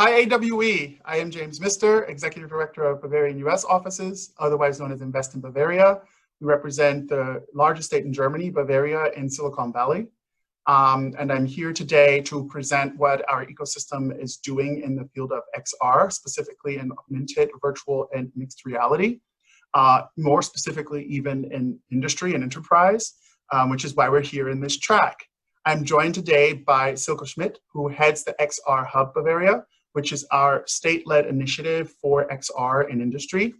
Hi, AWE. I am James Mister, Executive Director of Bavarian US offices, otherwise known as Invest in Bavaria. We represent the largest state in Germany, Bavaria, in Silicon Valley. And I'm here today to present what our ecosystem is doing in the field of XR, specifically in augmented, virtual, and mixed reality. More specifically, even in industry and enterprise, which is why we're here in this track. I'm joined today by Silke Schmidt, who heads the XR Hub Bavaria, which is our state-led initiative for XR in industry.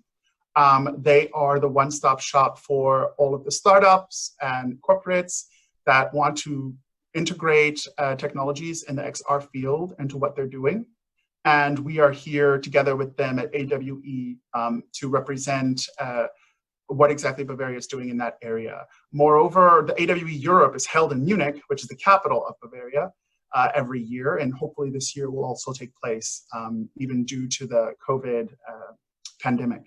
They are the one-stop shop for all of the startups and corporates that want to integrate technologies in the XR field into what they're doing. And we are here together with them at AWE to represent what exactly Bavaria is doing in that area. Moreover, the AWE Europe is held in Munich, which is the capital of Bavaria, every year, and hopefully this year will also take place, even due to the COVID pandemic.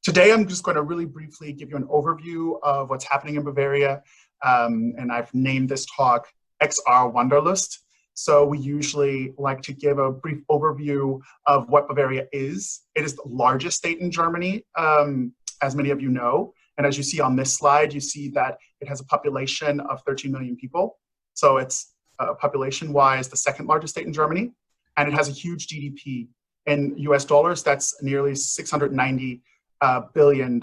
Today, I'm just going to really briefly give you an overview of what's happening in Bavaria, and I've named this talk XR Wanderlust. So we usually like to give a brief overview of what Bavaria is. It is the largest state in Germany, as many of you know, and as you see on this slide, you see that it has a population of 13 million people. So it's population-wise, the second largest state in Germany, and it has a huge GDP. In US dollars, that's nearly $690 billion,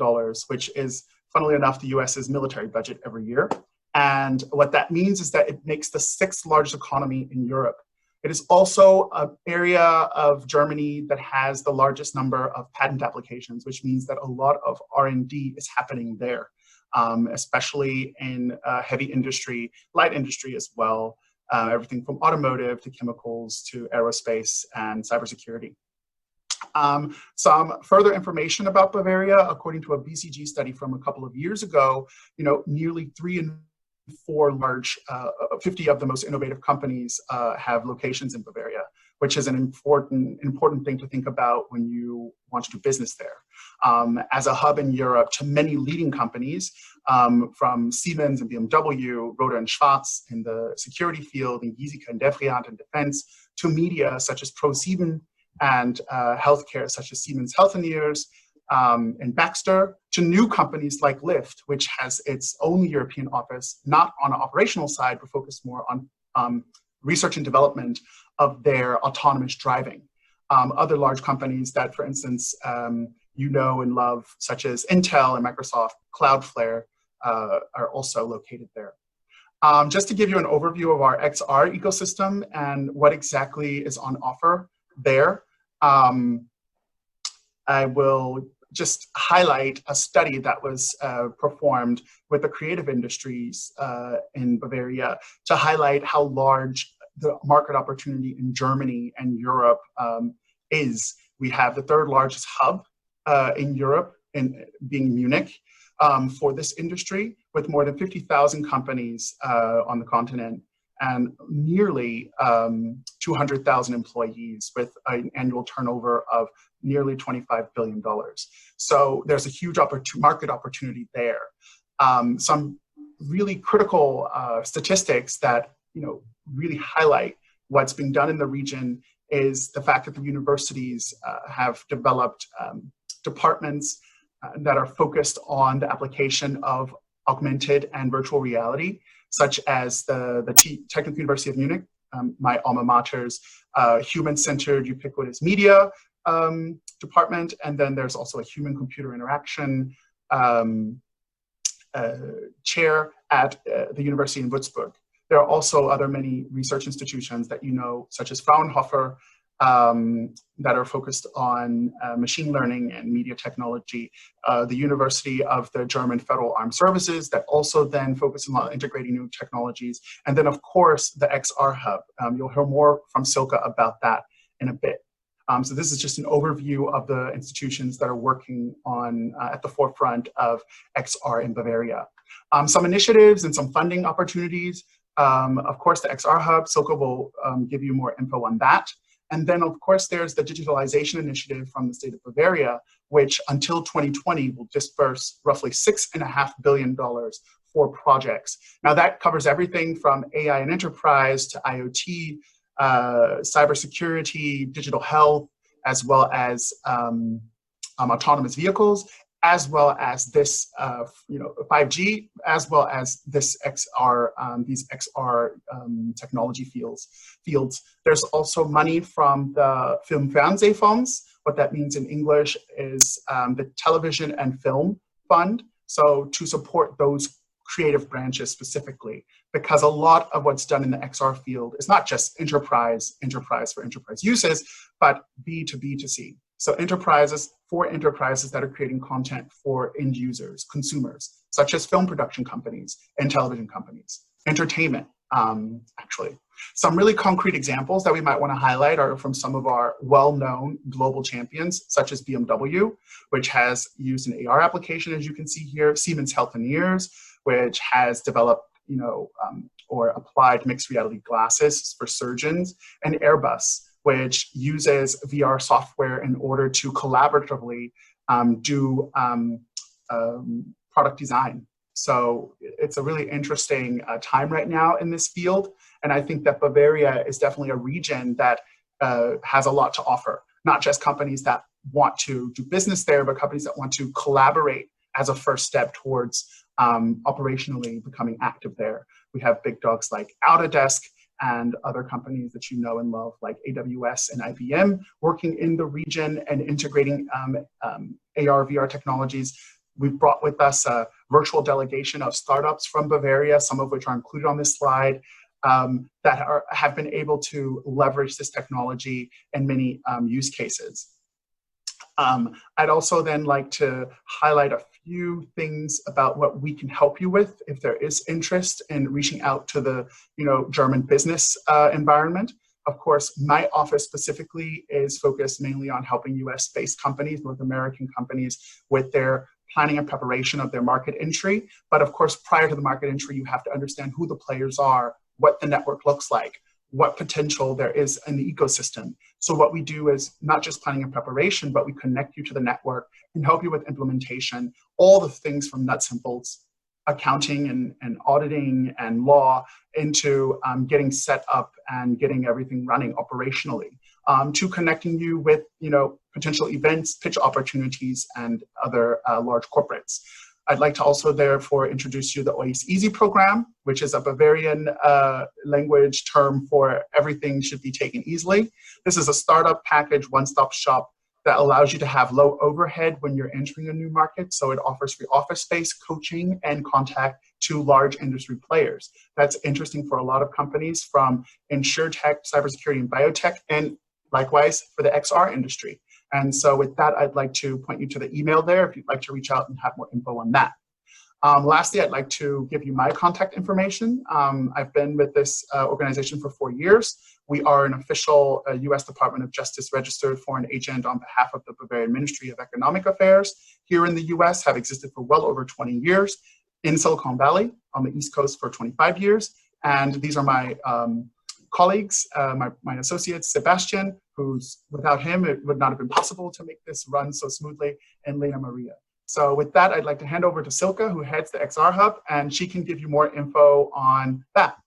which is, funnily enough, the US's military budget every year. And what that means is that it makes the sixth largest economy in Europe. It is also an area of Germany that has the largest number of patent applications, which means that a lot of R&D is happening there, especially in heavy industry, light industry as well. Everything from automotive to chemicals to aerospace and cybersecurity. Some further information about Bavaria, according to a BCG study from a couple of years ago, nearly 3 in 4 large, 50 of the most innovative companies have locations in Bavaria, which is an important thing to think about when you want to do business there. As a hub in Europe to many leading companies, from Siemens and BMW, Rohde and Schwarz in the security field, and Giesecke and Devrient in defense, to media such as ProSieben and healthcare such as Siemens Healthineers and Baxter, to new companies like Lyft, which has its own European office, not on an operational side, but focused more on research and development of their autonomous driving. Other large companies that, for instance, you know and love, such as Intel and Microsoft, Cloudflare, are also located there. Just to give you an overview of our XR ecosystem and what exactly is on offer there, I will just highlight a study that was performed with the creative industries in Bavaria to highlight how large the market opportunity in Germany and Europe is. We have the 3rd largest hub in Europe, in being Munich, for this industry, with more than 50,000 companies on the continent and nearly 200,000 employees with an annual turnover of nearly $25 billion. So there's a huge market opportunity there. Some really critical statistics that really highlight what's being done in the region is the fact that the universities have developed departments that are focused on the application of augmented and virtual reality, such as the Technical University of Munich, my alma mater's human-centered ubiquitous media department, and then there's also a human-computer interaction chair at the University in Würzburg. There are also other many research institutions that such as Fraunhofer, that are focused on machine learning and media technology, the University of the German Federal Armed Services that also then focus on integrating new technologies, and then of course the XR Hub. You'll hear more from Silke about that in a bit. So this is just an overview of the institutions that are working on at the forefront of XR in Bavaria. Some initiatives and some funding opportunities. Of course, the XR Hub, Silke will give you more info on that. And then, of course, there's the digitalization initiative from the state of Bavaria, which until 2020 will disperse roughly $6.5 billion for projects. Now, that covers everything from AI and enterprise to IoT, cybersecurity, digital health, as well as autonomous vehicles, as well as this 5G, as well as this XR, these XR technology fields. There's also money from the Film-Fernsehfonds. What that means in English is the Television and Film Fund. So to support those creative branches specifically, because a lot of what's done in the XR field is not just enterprise for enterprise uses, but B2B2C. So enterprises that are creating content for end users, consumers, such as film production companies and television companies, entertainment, actually. Some really concrete examples that we might want to highlight are from some of our well-known global champions, such as BMW, which has used an AR application, as you can see here, Siemens Healthineers, which has developed, or applied mixed reality glasses for surgeons, and Airbus, which uses VR software in order to collaboratively do product design. So it's a really interesting time right now in this field. And I think that Bavaria is definitely a region that has a lot to offer, not just companies that want to do business there, but companies that want to collaborate as a first step towards operationally becoming active there. We have big dogs like Autodesk and other companies that you know and love, like AWS and IBM, working in the region and integrating AR, VR technologies. We've brought with us a virtual delegation of startups from Bavaria, some of which are included on this slide, that have been able to leverage this technology in many use cases. I'd also then like to highlight a few things about what we can help you with if there is interest in reaching out to the German business environment. Of course, my office specifically is focused mainly on helping US-based companies, North American companies, with their planning and preparation of their market entry. But of course, prior to the market entry, you have to understand who the players are, what the network looks like, what potential there is in the ecosystem. So what we do is not just planning and preparation, but we connect you to the network and help you with implementation, all the things from nuts and bolts, accounting and auditing and law, into getting set up and getting everything running operationally, to connecting you with potential events, pitch opportunities, and other large corporates. I'd like to also therefore introduce you to the OIS Easy program, which is a Bavarian language term for everything should be taken easily. This is a startup package, one-stop shop that allows you to have low overhead when you're entering a new market. So it offers free office space, coaching, and contact to large industry players. That's interesting for a lot of companies, from insurtech, cybersecurity, and biotech, and likewise for the XR industry. And so with that, I'd like to point you to the email there if you'd like to reach out and have more info on that. Lastly, I'd like to give you my contact information. I've been with this organization for 4 years. We are an official US Department of Justice registered foreign agent on behalf of the Bavarian Ministry of Economic Affairs here in the US, have existed for well over 20 years, in Silicon Valley on the East Coast for 25 years. And these are my colleagues, my associates, Sebastian, who's, without him, it would not have been possible to make this run so smoothly, and Lena Maria. So with that, I'd like to hand over to Silke, who heads the XR Hub, and she can give you more info on that.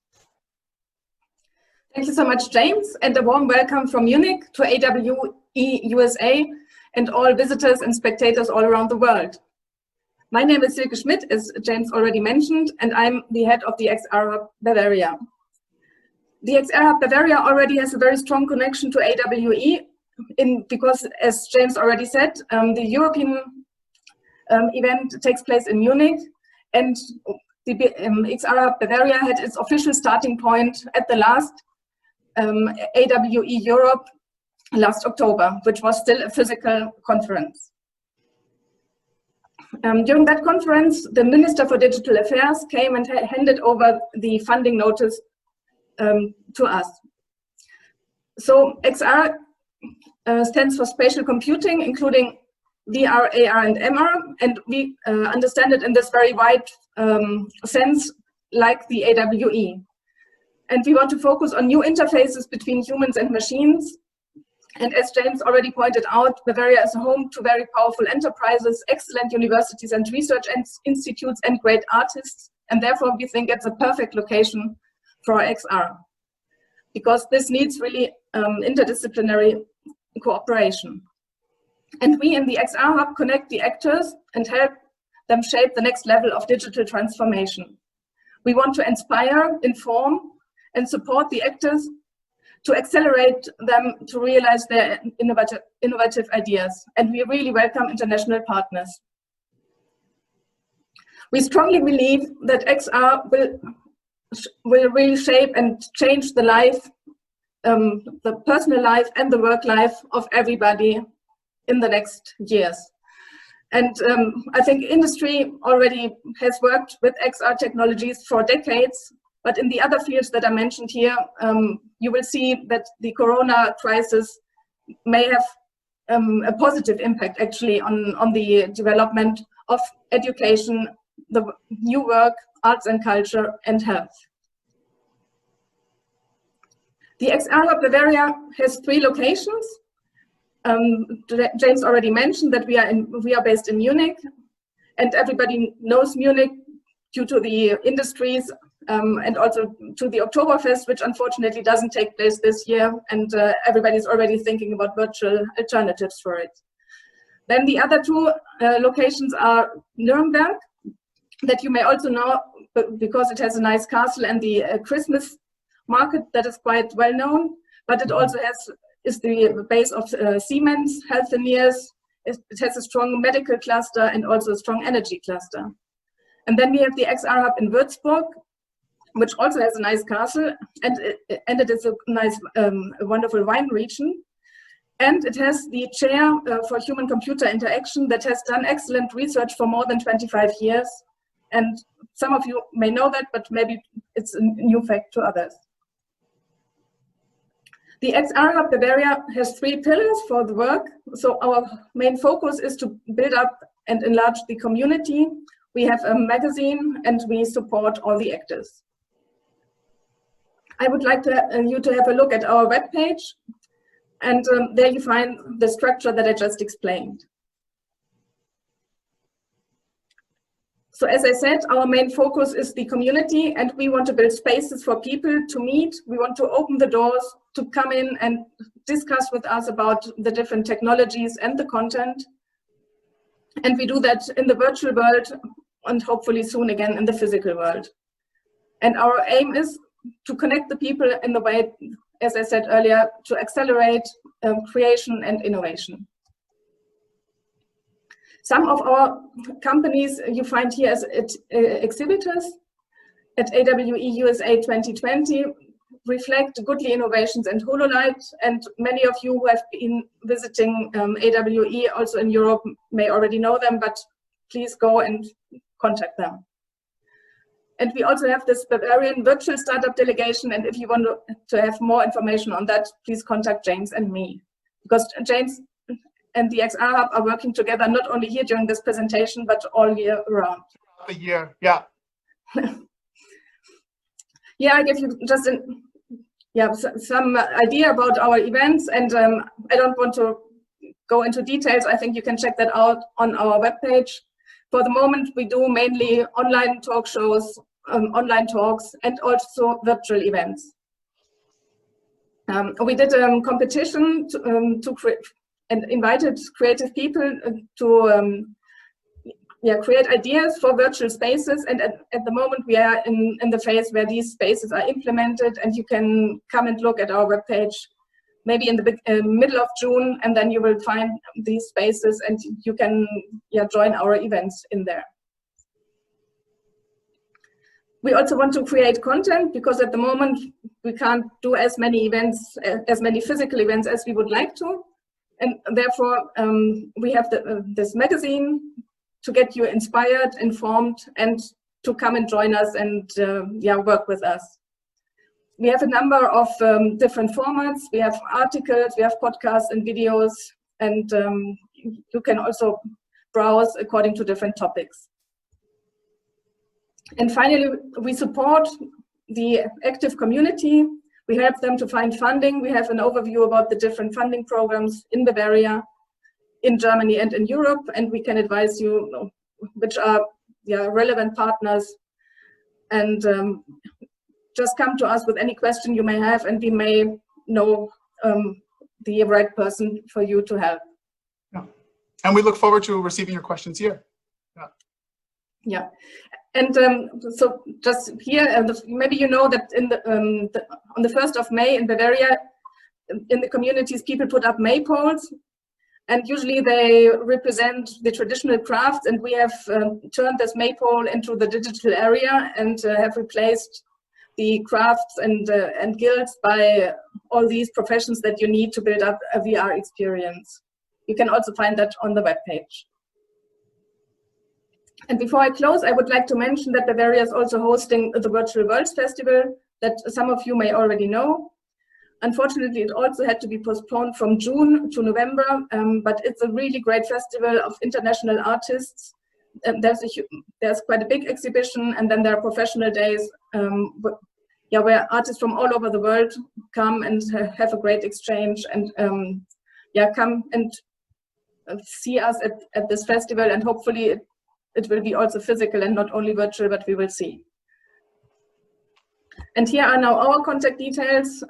Thank you so much, James, and a warm welcome from Munich to AWE USA and all visitors and spectators all around the world. My name is Silke Schmidt, as James already mentioned, and I'm the head of the XR Hub Bavaria. The XR Hub Bavaria already has a very strong connection to AWE because, as James already said, the European event takes place in Munich, and the XR Hub Bavaria had its official starting point at the last AWE Europe last October, which was still a physical conference. During that conference, the Minister for Digital Affairs came and handed over the funding notice to us. So XR stands for spatial computing, including VR, AR, and MR, and we understand it in this very wide sense, like the AWE. And we want to focus on new interfaces between humans and machines. And as James already pointed out, Bavaria is a home to very powerful enterprises, excellent universities and research institutes, and great artists. And therefore, we think it's a perfect location for XR. because this needs really interdisciplinary cooperation. And we in the XR Hub connect the actors and help them shape the next level of digital transformation. We want to inspire, inform, and support the actors to accelerate them to realize their innovative ideas. And we really welcome international partners. We strongly believe that XR will really shape and change the life, the personal life and the work life of everybody in the next years. And I think industry already has worked with XR technologies for decades, but in the other fields that I mentioned here, you will see that the Corona crisis may have a positive impact actually on the development of education, the new work, arts and culture, and health. The XR Hub Bavaria has 3 locations. James already mentioned that we are based in Munich, and everybody knows Munich due to the industries and also to the Oktoberfest, which unfortunately doesn't take place this year, and everybody's already thinking about virtual alternatives for it. Then the other 2 locations are Nuremberg, that you may also know because it has a nice castle and the Christmas market that is quite well known, but it also is the base of Siemens, Healthineers. It has a strong medical cluster and also a strong energy cluster. And then we have the XR Hub in Würzburg, which also has a nice castle, and it is a nice, wonderful wine region. And it has the chair for human-computer interaction that has done excellent research for more than 25 years. And some of you may know that, but maybe it's a new fact to others. The XR Hub Bavaria has 3 pillars for the work. So our main focus is to build up and enlarge the community. We have a magazine and we support all the actors. I would like you to have a look at our webpage, and there you find the structure that I just explained. So as I said, our main focus is the community, and we want to build spaces for people to meet. We want to open the doors to come in and discuss with us about the different technologies and the content. And we do that in the virtual world and hopefully soon again in the physical world. And our aim is to connect the people in the way, as I said earlier, to accelerate creation and innovation. Some of our companies you find here as exhibitors at AWE USA 2020 reflect Goodly Innovations and HoloLight, and many of you who have been visiting AWE also in Europe may already know them, but please go and contact them. And we also have this Bavarian virtual startup delegation, and if you want to have more information on that, please contact James and me, because James and the XR Hub are working together not only here during this presentation, but all year round. The year, yeah. Yeah, I give you just some idea about our events, and I don't want to go into details. I think you can check that out on our webpage. For the moment, we do mainly online talk shows, online talks, and also virtual events. We did a competition to create and invited creative people to create ideas for virtual spaces. And at the moment, we are in the phase where these spaces are implemented, and you can come and look at our webpage maybe in the middle of June, and then you will find these spaces and you can join our events in there. We also want to create content, because at the moment we can't do as many events, as many physical events as we would like to. And therefore we have this magazine to get you inspired, informed, and to come and join us and work with us. We have a number of different formats. We have articles, we have podcasts and videos, and you can also browse according to different topics. And finally, we support the active community. We help them to find funding. We have an overview about the different funding programs in Bavaria, in Germany, and in Europe, and we can advise you which are relevant partners. And just come to us with any question you may have, and we may know the right person for you to help. Yeah. And we look forward to receiving your questions here. Yeah. Yeah. And so just here, maybe you know that on the 1st of May in Bavaria, in the communities, people put up maypoles, and usually they represent the traditional crafts, and we have turned this maypole into the digital area and have replaced the crafts and guilds by all these professions that you need to build up a VR experience. You can also find that on the webpage. And before I close, I would like to mention that Bavaria is also hosting the Virtual Worlds Festival that some of you may already know. Unfortunately, it also had to be postponed from June to November, but it's a really great festival of international artists. There's quite a big exhibition, and then there are professional days where artists from all over the world come and have a great exchange, and come and see us at this festival, and hopefully it will be also physical and not only virtual, but we will see. And here are now our contact details.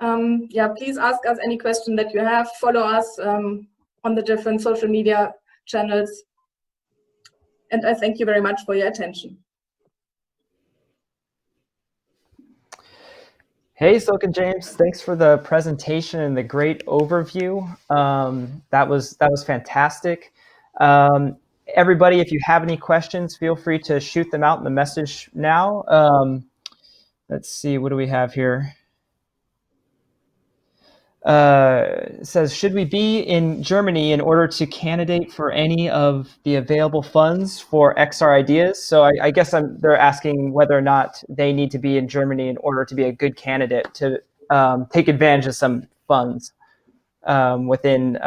Please ask us any question that you have. Follow us on the different social media channels. And I thank you very much for your attention. Hey, Silke and James, thanks for the presentation and the great overview. That was fantastic. Everybody, if you have any questions, feel free to shoot them out in the message now. Let's see, what do we have here? It says, should we be in Germany in order to candidate for any of the available funds for XR ideas? So I guess they're asking whether or not they need to be in Germany in order to be a good candidate to take advantage of some funds within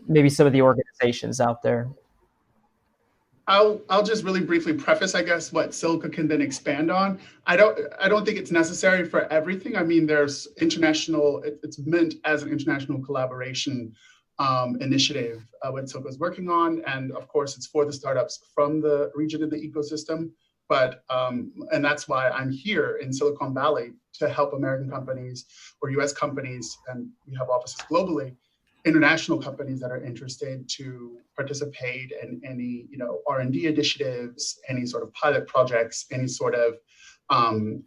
maybe some of the organizations out there. I'll just really briefly preface, I guess, what Silke can then expand on. I don't think it's necessary for everything. I mean, there's international, it's meant as an international collaboration initiative what Silke is working on. And of course, it's for the startups from the region of the ecosystem. But, and that's why I'm here in Silicon Valley to help American companies or US companies, and we have offices globally, international companies that are interested to participate in any R&D initiatives, any sort of pilot projects, any sort of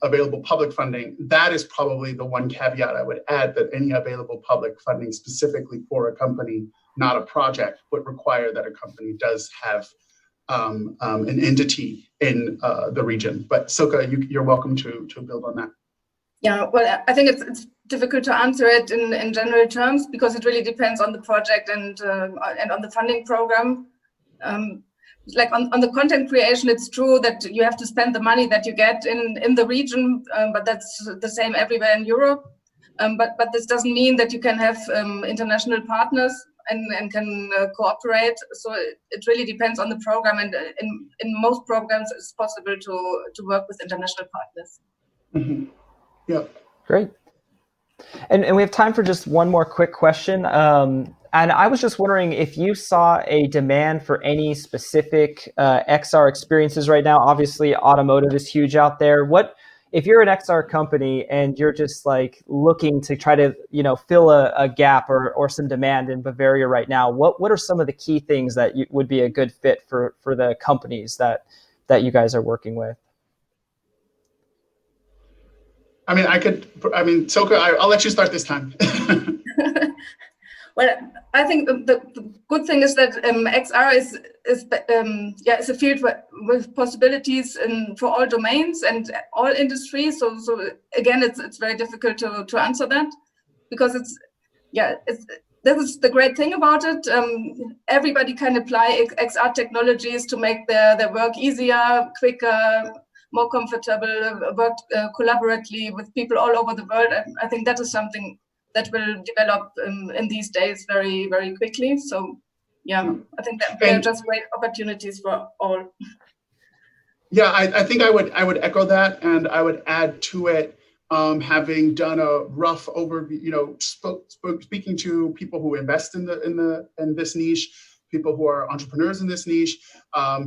available public funding. That is probably the one caveat I would add, that any available public funding specifically for a company, not a project, would require that a company does have an entity in the region. But Silke, you're welcome to build on that. Yeah, well, I think it's difficult to answer it in general terms, because it really depends on the project and on the funding program. Like on the content creation, it's true that you have to spend the money that you get in the region, but that's the same everywhere in Europe. But this doesn't mean that you can have international partners and can cooperate. So it really depends on the program, and in most programs it's possible to work with international partners. Mm-hmm. Yeah. Great. And we have time for just one more quick question. And I was just wondering if you saw a demand for any specific XR experiences right now. Obviously, automotive is huge out there. If you're an XR company and you're just like looking to try to fill a gap or some demand in Bavaria right now, what are some of the key things that would be a good fit for the companies that you guys are working with? Silke, I'll let you start this time. Well, I think the good thing is that XR is a field with possibilities for all domains and all industries. So again, it's very difficult to answer that, because this is the great thing about it. Everybody can apply XR technologies to make their work easier, quicker, more comfortable, work collaboratively with people all over the world. And I think that is something that will develop in these days very, very quickly. So yeah, I think that there are just great opportunities for all. Yeah, I think I would echo that, and I would add to it, having done a rough overview, speaking to people who invest in this niche, people who are entrepreneurs in this niche,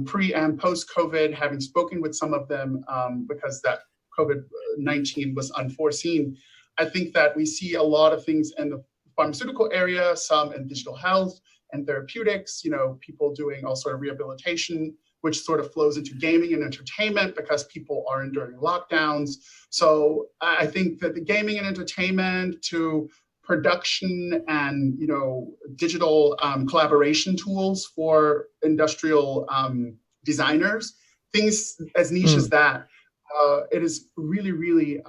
pre and post COVID, having spoken with some of them, because that COVID-19 was unforeseen. I think that we see a lot of things in the pharmaceutical area, some in digital health and therapeutics, people doing all sort of rehabilitation, which sort of flows into gaming and entertainment because people are enduring lockdowns. So I think that the gaming and entertainment to production and digital collaboration tools for industrial designers, things as niche as that, it is really, really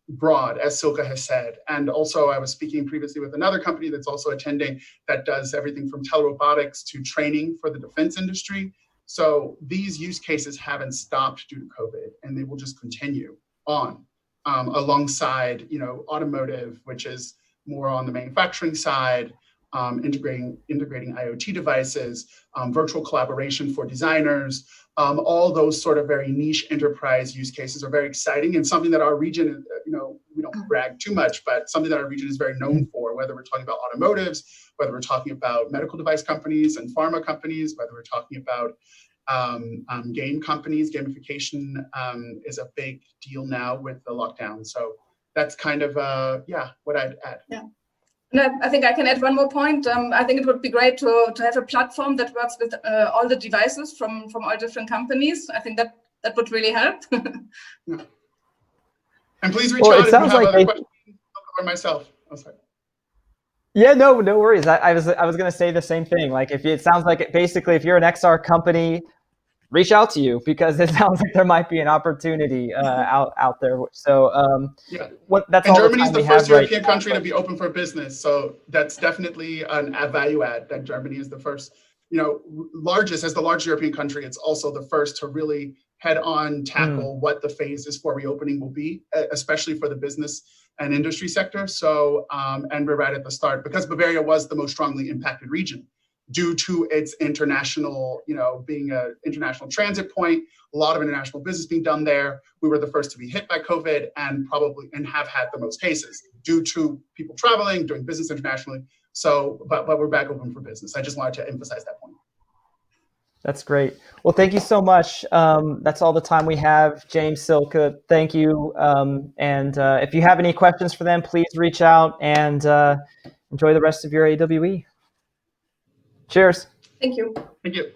broad, as Silke has said. And also I was speaking previously with another company that's also attending that does everything from telerobotics to training for the defense industry. So these use cases haven't stopped due to COVID, and they will just continue on alongside, automotive, which is more on the manufacturing side, integrating IoT devices, virtual collaboration for designers. All those sort of very niche enterprise use cases are very exciting and something that our region, we don't brag too much, but something that our region is very known for, whether we're talking about automotives, whether we're talking about medical device companies and pharma companies, whether we're talking about game companies. Gamification is a big deal now with the lockdown. So that's kind of, what I'd add. Yeah. No, I think I can add one more point. I think it would be great to have a platform that works with all the devices from all different companies. I think that would really help. Yeah. And please reach out if you have other questions or myself. Oh, sorry. Yeah, no worries. I was going to say the same thing. Like, if it sounds like basically if you're an XR company, reach out to you, because it sounds like there might be an opportunity out there. So that's all. Germany is the first European country to be open for business, so that's definitely a value add. That Germany is the first, largest as the largest European country. It's also the first to really head on tackle what the phases for reopening will be, especially for the business and industry sector. So and we're right at the start because Bavaria was the most strongly impacted region, due to its international, being an international transit point, a lot of international business being done there. We were the first to be hit by COVID and have had the most cases due to people traveling, doing business internationally. So, but we're back open for business. I just wanted to emphasize that point. That's great. Well, thank you so much. That's all the time we have. James, Silke, thank you. And if you have any questions for them, please reach out and enjoy the rest of your AWE. Cheers. Thank you. Thank you.